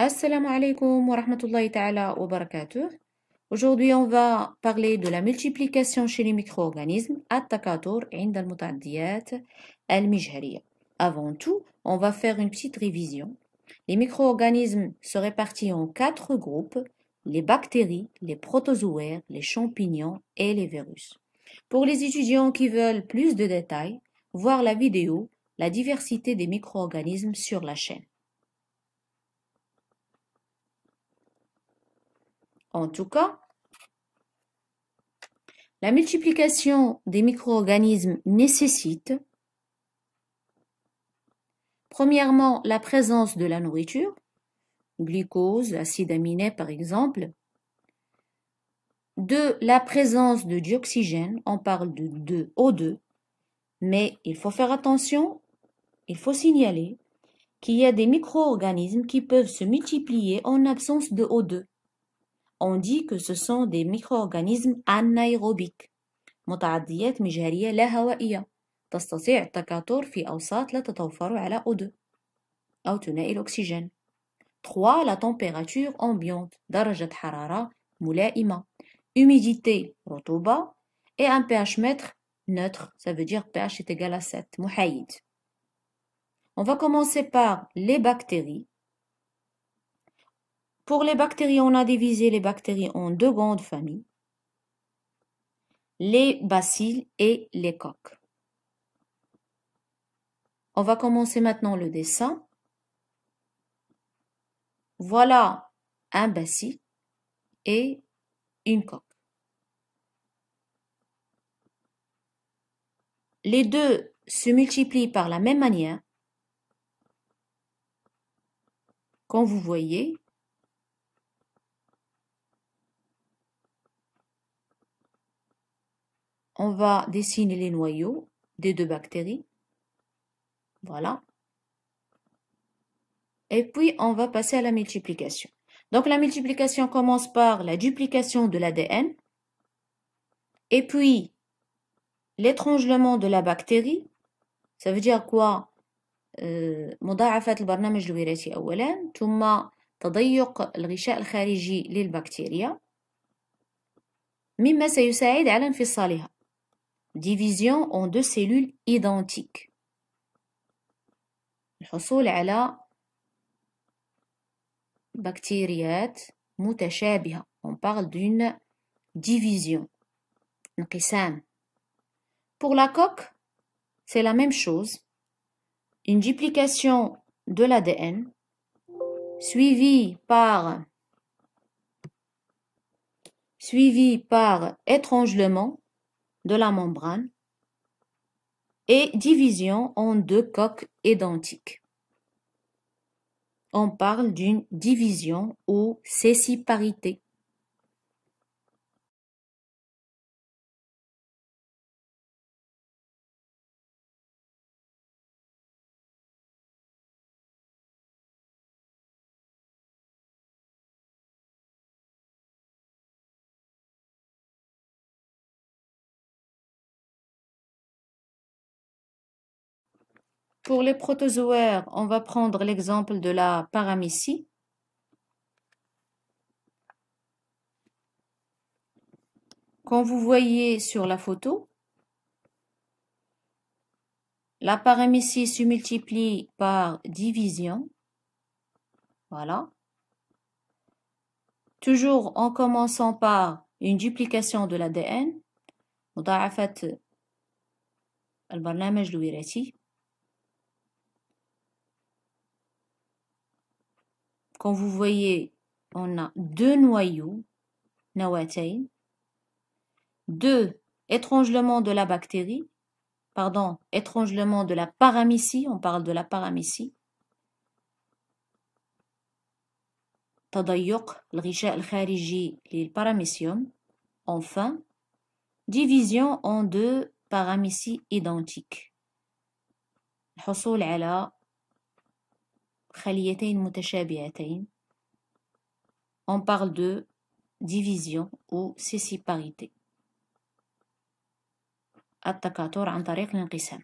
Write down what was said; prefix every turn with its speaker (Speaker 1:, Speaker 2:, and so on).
Speaker 1: Assalamu alaikum wa rahmatullahi ta'ala wa barakatuh. Aujourd'hui, on va parler de la multiplication chez les micro-organismes, التكاثر عند المتعديات المجهرية. Avant tout, on va faire une petite révision. Les micro-organismes se répartissent en 4 groupes, les bactéries, les protozoaires, les champignons et les virus. Pour les étudiants qui veulent plus de détails, voir la vidéo « La diversité des micro-organismes » sur la chaîne. En tout cas, la multiplication des micro-organismes nécessite, premièrement, la présence de la nourriture, glucose, acide aminé par exemple. 2. La présence de dioxygène, on parle de O2, mais il faut faire attention, il faut signaler qu'il y a des micro-organismes qui peuvent se multiplier en absence de O2. On dit que ce sont des micro-organismes anaérobiques متعديات مجهرية لا هوائية تستطيع التكاثر في أوساط لا تتوفر على O2 أو ثنائي الأكسجين. 3. La température ambiante درجة حرارة ملائمة, humidité رطوبة et un pH mètre neutre, ça veut dire pH est égal à 7, محايد. On va commencer par les bactéries. Pour les bactéries, on a divisé les bactéries en 2 grandes familles, les bacilles et les coques. On va commencer maintenant le dessin. Voilà un bacille et une coque. Les deux se multiplient par la même manière. Comme vous voyez, on va dessiner les noyaux des 2 bactéries. Voilà. Et puis, on va passer à la multiplication. Donc, la multiplication commence par la duplication de l'ADN. Et puis, l'étranglement de la bactérie. Ça veut dire quoi? مضاعفة البرنامج الوراثي أولا، ثم تضيق الغشاء الخارجي للبكتيريا مما سيساعد على انفصالها. Division en 2 cellules identiques. الحصول على بكتيريات متشابهة. On parle d'une division. انقسام. Pour la coque, c'est la même chose. Une duplication de l'ADN suivie par étranglement de la membrane et division en 2 coques identiques. On parle d'une division ou sessiparité. Pour les protozoaires, on va prendre l'exemple de la paramécie. Comme vous voyez sur la photo, la paramécie se multiplie par division. Voilà. Toujours en commençant par une duplication de l'ADN. مضاعفة البرنامج الوراثي. Comme vous voyez, on a 2 noyaux, نواتين, 2 étranglements de la bactérie, pardon, étranglement de la paramécie, on parle de la paramécie. تضيق الغشاء الخارجي للباراميسيوم. Enfin, division en 2 paramécies identiques. الحصول على خليتين متشابهتين. On parle de division ou sessiparité. التكاثر عن طريق الانقسام.